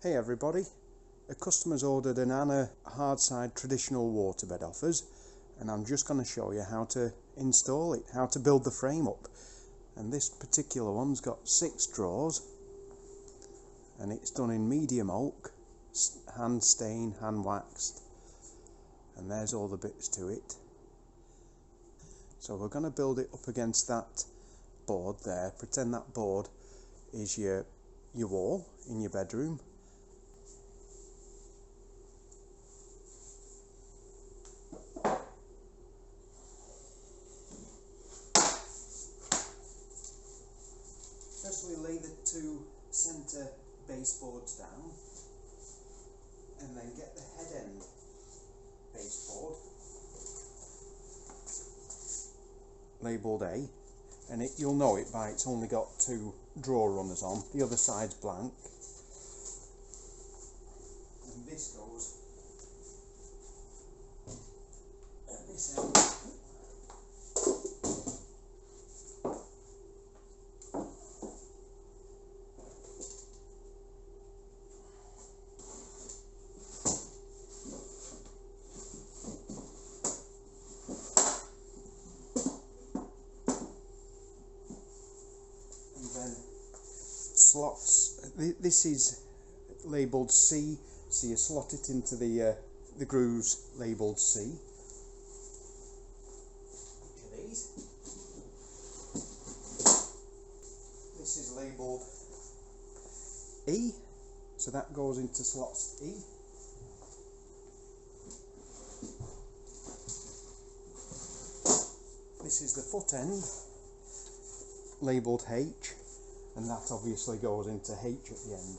Hey everybody, a customer's ordered an Anna hardside traditional waterbed offers, and I'm just going to show you how to install it, how to build the frame up. And this particular one's got 6 drawers and it's done in medium oak, hand stained, hand waxed, and there's all the bits to it. So we're going to build it up against that board there. Pretend that board is your wall in your bedroom. First we lay the 2 centre baseboards down, and then get the head end baseboard labelled A, and you'll know it by it's only got 2 drawer runners on, the other side's blank, and this goes at this end. Slots. This is labelled C, so you slot it into the grooves labelled C. Each of these. This is labelled E, so that goes into slots E. This is the foot end labelled H, and that obviously goes into H at the end.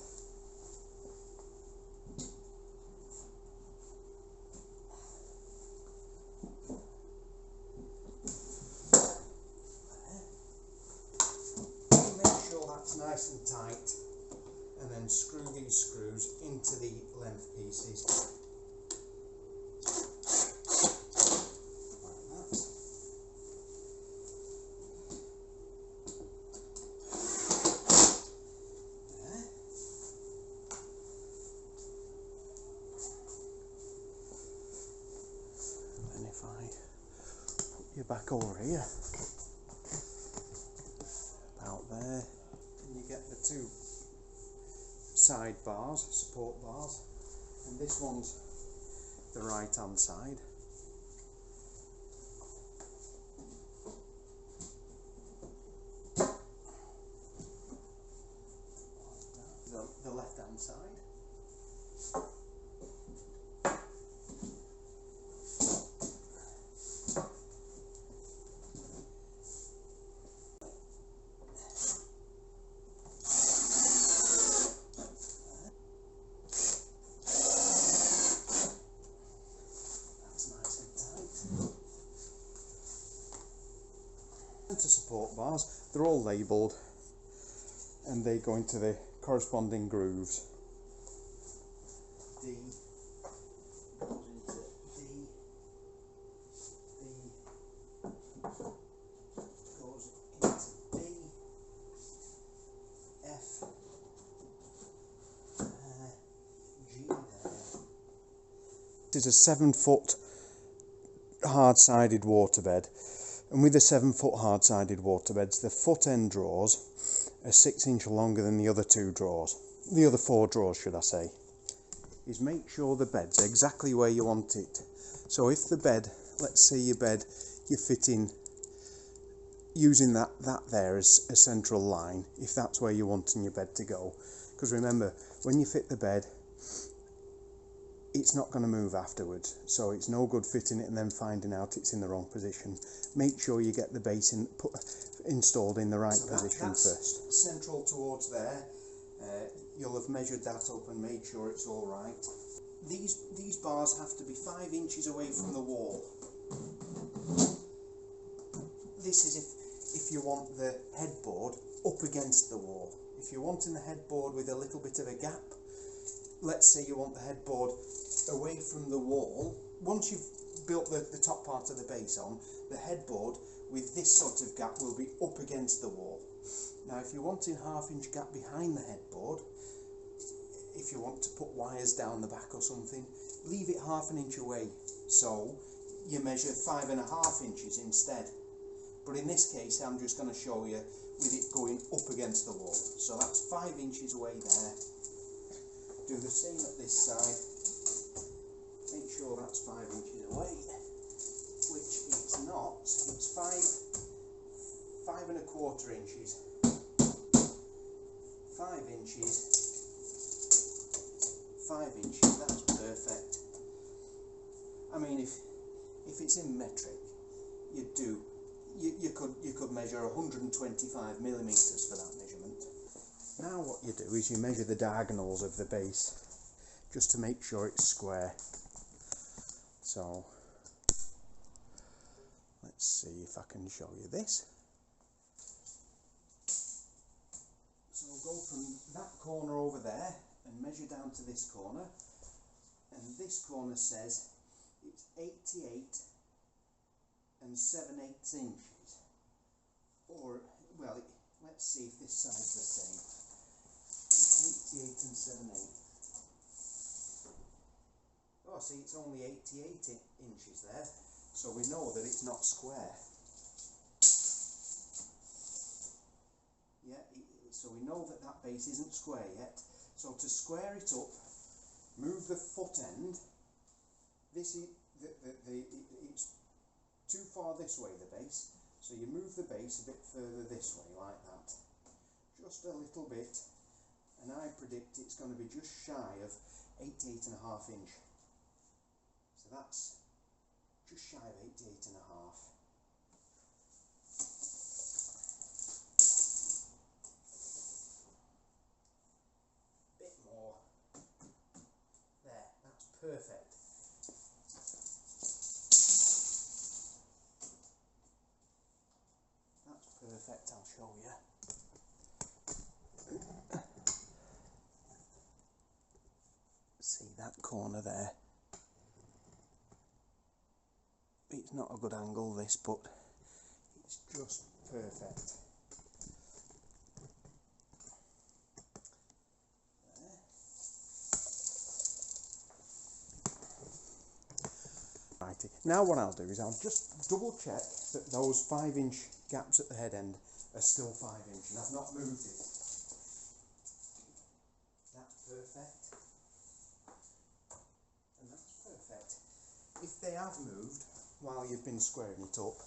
Make sure that's nice and tight, and then screw these screws into the length pieces. If I put you back over here, about there, and you get the 2 side bars, support bars, and this one's the right hand side. The left hand side. To support bars, they're all labelled and they go into the corresponding grooves. D goes into D, D goes into D, F, G there. This is a 7-foot hard-sided waterbed. And with the 7-foot hard-sided waterbeds, the foot end drawers are 6 inches longer than the other 2 drawers. The other 4 drawers, should I say. Is make sure the bed's exactly where you want it. So if the bed, let's say your bed, you're fitting, using that there as a central line, if that's where you're wanting your bed to go. Because remember, when you fit the bed, it's not going to move afterwards, so it's no good fitting it and then finding out it's in the wrong position. Make sure you get the base installed in the right position first. Central towards there. You'll have measured that up and made sure it's all right. These bars have to be 5 inches away from the wall. This is if you want the headboard up against the wall. If you're wanting the headboard with a little bit of a gap, let's say you want the headboard away from the wall. Once you've built the top part of the base on, the headboard with this sort of gap will be up against the wall. Now if you're wanting 1/2 inch gap behind the headboard, if you want to put wires down the back or something, leave it ½ an inch away, so you measure 5½ inches instead. But in this case I'm just going to show you with it going up against the wall, so that's 5 inches away there. Do the same at this side, make sure that's 5 inches away, which it's not, it's 5¼ inches, 5 inches, 5 inches, that's perfect. I mean, if it's in metric, you could measure 125 millimeters for that measurement. Now what you do is you measure the diagonals of the base, just to make sure it's square. So let's see if I can show you this. So we'll go from that corner over there and measure down to this corner, and this corner says it's 88 7/8 inches, or well, let's see if this side's the same. 88 7/8. Oh, see, it's only 88 inches there, so we know that it's not square. Yeah, so we know that that base isn't square yet. So to square it up, move the foot end. This is it's too far this way, the base, so you move the base a bit further this way, like that, just a little bit, and I predict it's going to be just shy of 88½ inch. So that's just shy of 88½. Bit more. There, that's perfect. Perfect, I'll show you. See that corner there? It's not a good angle, this, but it's just perfect. There. Righty. Now what I'll do is I'll just double check that those 5 inch gaps at the head end are still 5 inch, and I've not moved it. That's perfect. And that's perfect. If they have moved while you've been squaring it up,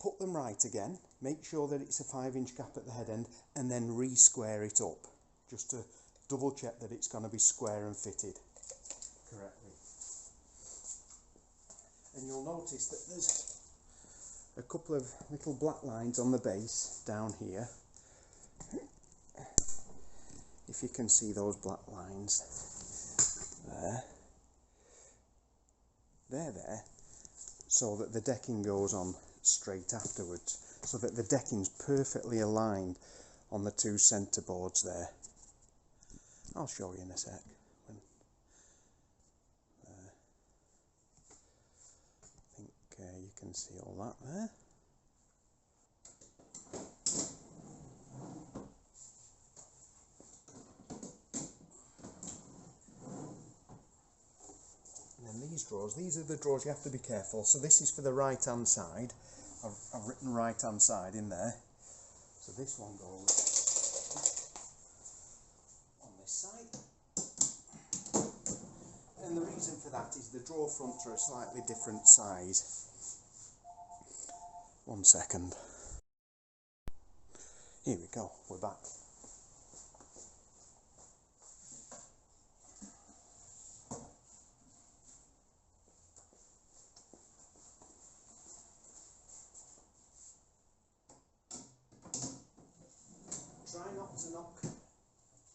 put them right again, make sure that it's a 5 inch gap at the head end, and then re-square it up, just to double check that it's going to be square and fitted correctly. And you'll notice that there's a couple of little black lines on the base down here. If you can see those black lines there. They're there so that the decking goes on straight afterwards, so that the decking's perfectly aligned on the two centre boards there. I'll show you in a sec. You can see all that there. And then these drawers, these are the drawers you have to be careful. So this is for the right hand side. I've written right hand side in there. So this one goes on this side. And the reason for that is the drawer fronts are a slightly different size. 1 second. Here we go, we're back. Try not to knock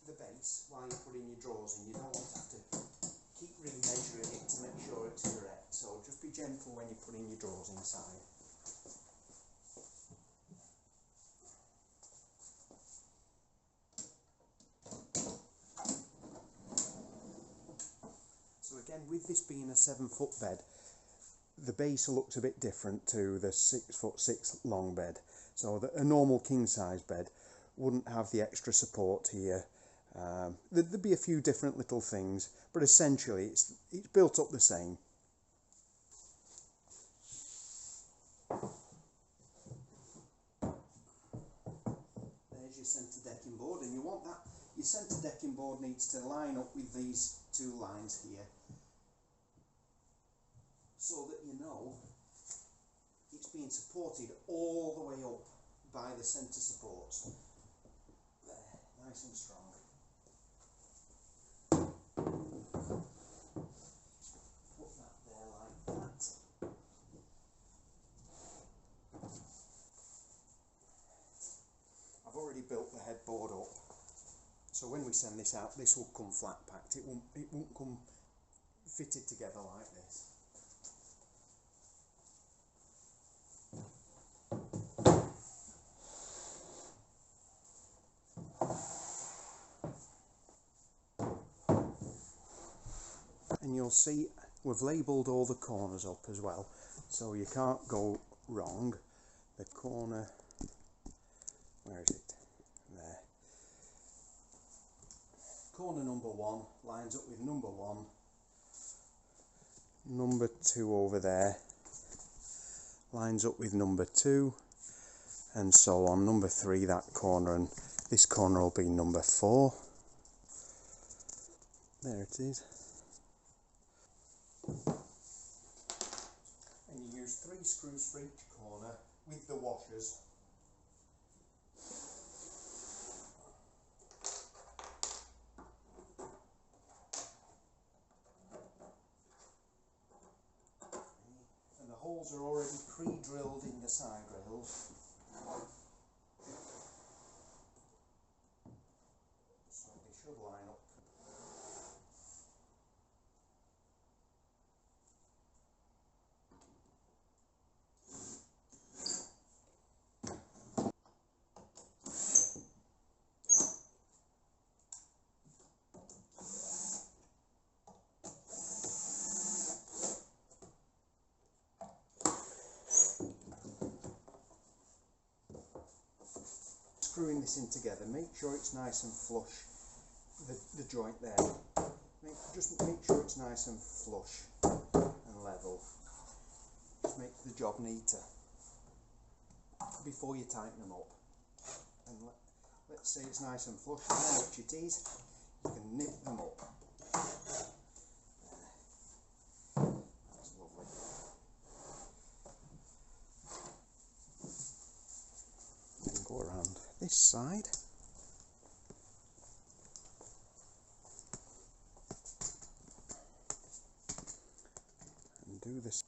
the base while you're putting your drawers in. You don't want to have to keep re-measuring it to make sure it's correct. So just be gentle when you're putting your drawers inside. So again, with this being a 7-foot bed, the base looks a bit different to the 6'6" long bed. So a normal king size bed wouldn't have the extra support here, There'd be a few different little things, but essentially it's built up the same. There's your centre decking board, and you want that, your centre decking board needs to line up with these two lines here, so that you know it's being supported all the way up by the centre supports. There, nice and strong. Put that there like that. I've already built the headboard up, so when we send this out, this will come flat packed. It won't come fitted together like this. And you'll see we've labelled all the corners up as well, so you can't go wrong. The corner, where is it? There. Corner number 1 lines up with number 1. Number 2 over there lines up with number 2, and so on. Number 3, that corner, and this corner will be number 4. There it is. And you use 3 screws for each corner with the washers. And the holes are already pre-drilled in the side rails, so they should line up. Screwing this in together, make sure it's nice and flush, the joint there. Just make sure it's nice and flush and level. Just make the job neater before you tighten them up. And let's say it's nice and flush now, which it is, you can nip them up. That's lovely. And go around this side. And do this.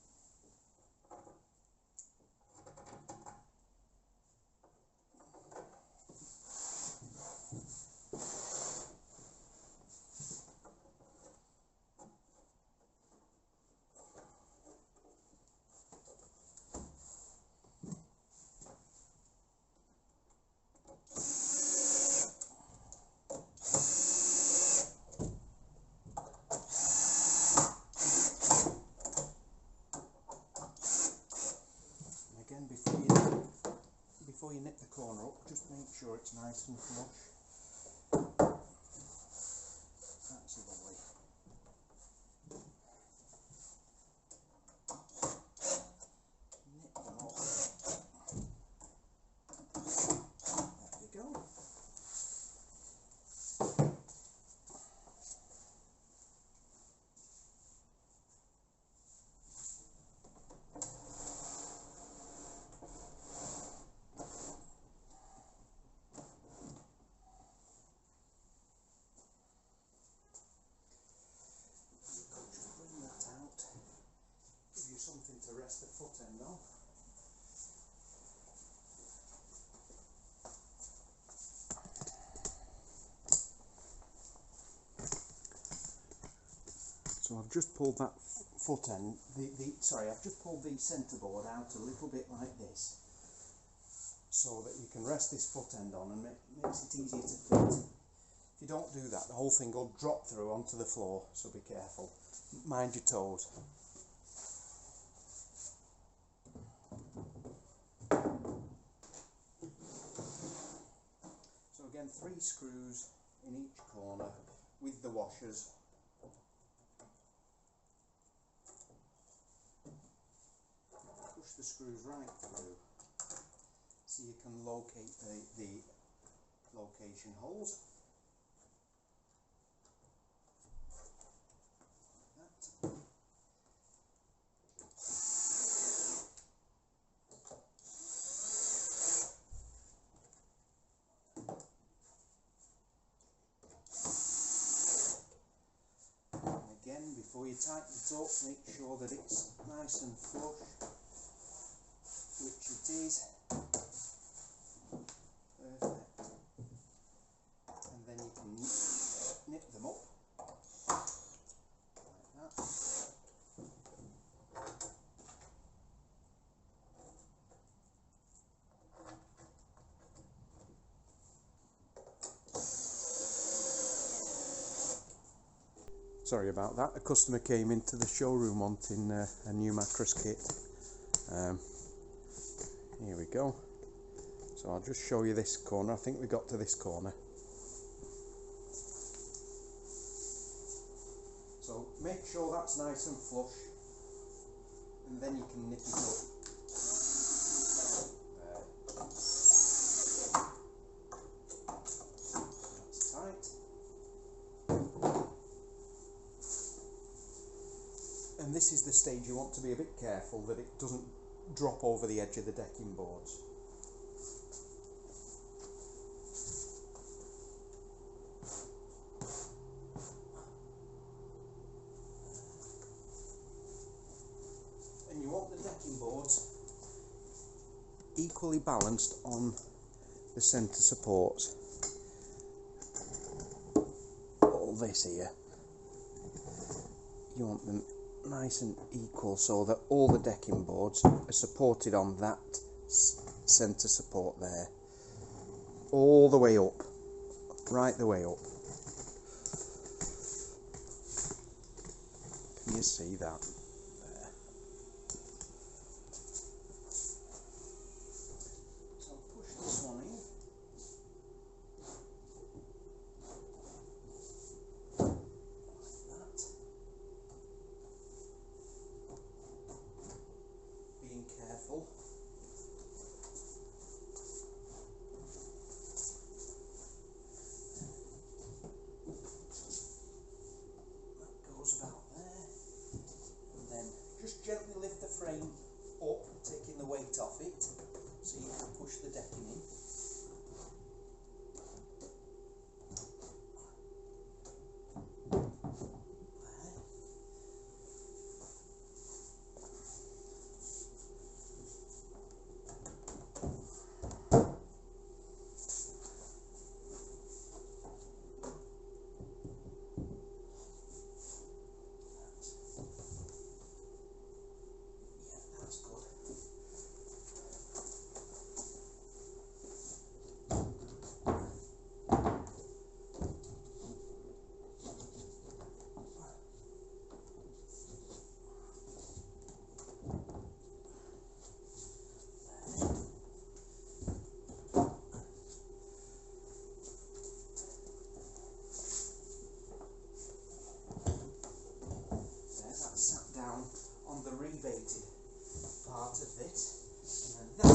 Before you nip the corner up, just make sure it's nice and flush. That's lovely. Nip them up. There we go. Something to rest the foot end on. So I've just pulled that foot end, I've just pulled the centre board out a little bit like this, so that you can rest this foot end on and makes it easier to fit. If you don't do that, the whole thing will drop through onto the floor, so be careful. Mind your toes. So again, 3 screws in each corner with the washers. Push the screws right through so you can locate the location holes. Like that. Again, before you tighten it up, make sure that it's nice and flush, which it is. Perfect. And then you can knit them up like that. Sorry about that, a customer came into the showroom wanting a new mattress kit. Here we go. So I'll just show you this corner. I think we got to this corner. So make sure that's nice and flush, and then you can knit it up. That's tight. And this is the stage you want to be a bit careful that it doesn't drop over the edge of the decking boards. And you want the decking boards equally balanced on the centre supports. All this here, you want them nice and equal so that all the decking boards are supported on that centre support there, all the way up, right the way up. Can you see that? There. So push this one in. Careful. That goes about there, and then just gently lift the frame up, taking the weight off it so you can push the decking in. Part of it, and then that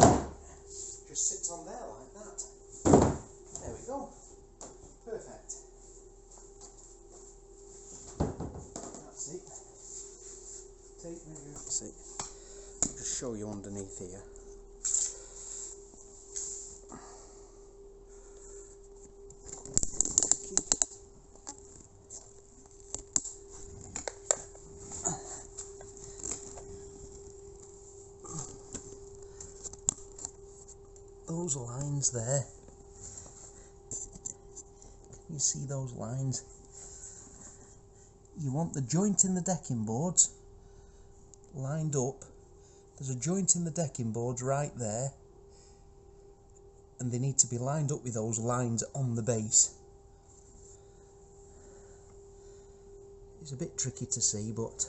just sits on there like that. There we go. Perfect. That's it. Tape measure. That's it. I'll just show you underneath here. Those lines there, can you see those lines? You want the joint in the decking boards lined up. There's a joint in the decking boards right there, and they need to be lined up with those lines on the base. It's a bit tricky to see, but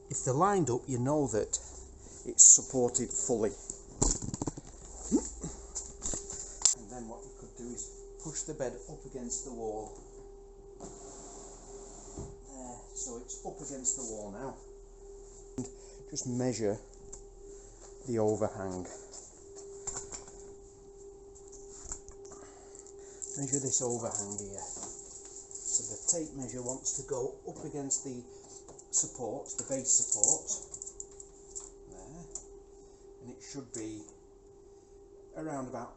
if they're lined up, you know that it's supported fully. And then what you could do is push push the bed up against the wall. There, so it's up against the wall now. And just measure the overhang. Measure this overhang here. So the tape measure wants to go up against the support, the base support. There. And it should be around about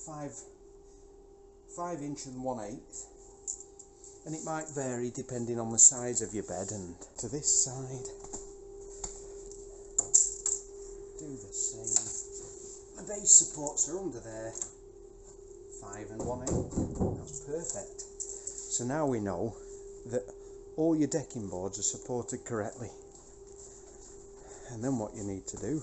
5 inch and 1/8, and it might vary depending on the size of your bed. And to this side, do the same. The base supports are under there, 5 and 1/8. That's perfect. So now we know that all your decking boards are supported correctly. And then what you need to do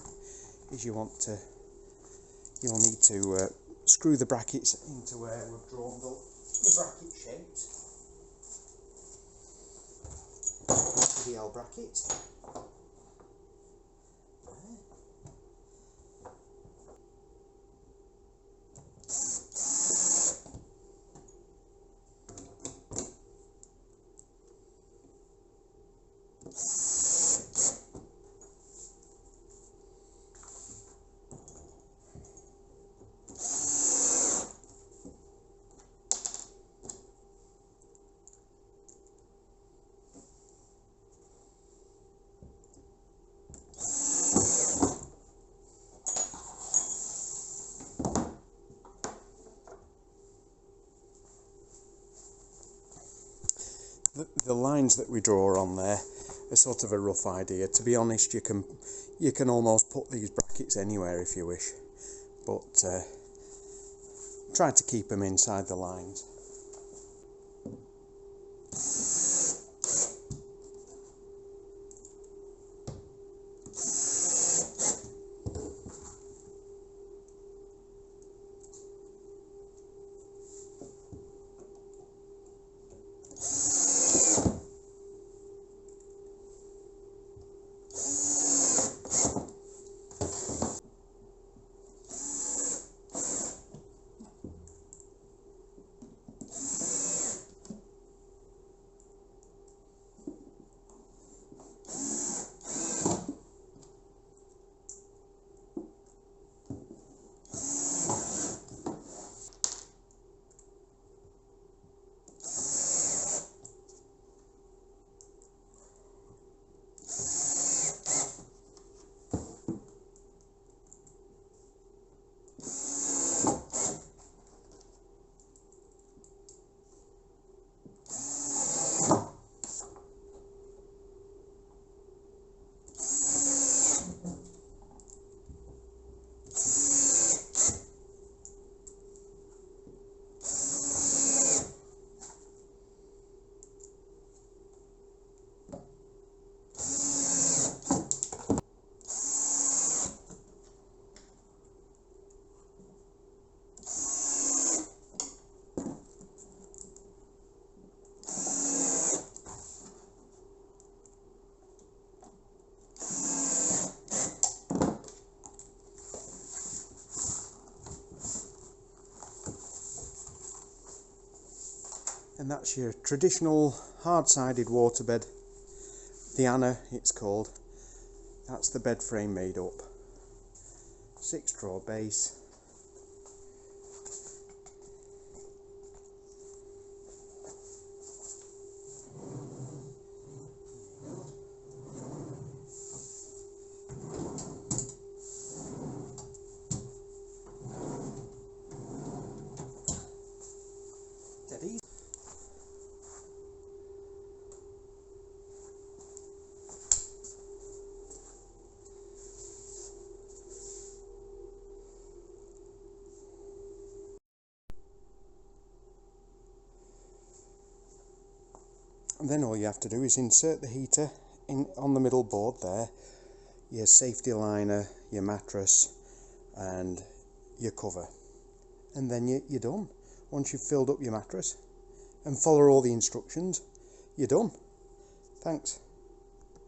is you'll need to screw the brackets into where we've drawn the bracket shapes. The L bracket. The lines that we draw on there are sort of a rough idea. To be honest, you can almost put these brackets anywhere if you wish, but try to keep them inside the lines. And that's your traditional hard-sided waterbed. The Anna, it's called. That's the bed frame made up. 6-drawer base. Dead easy. And then all you have to do is insert the heater in on the middle board there, your safety liner, your mattress and your cover, and then you're done. Once you've filled up your mattress and follow all the instructions, you're done. Thanks.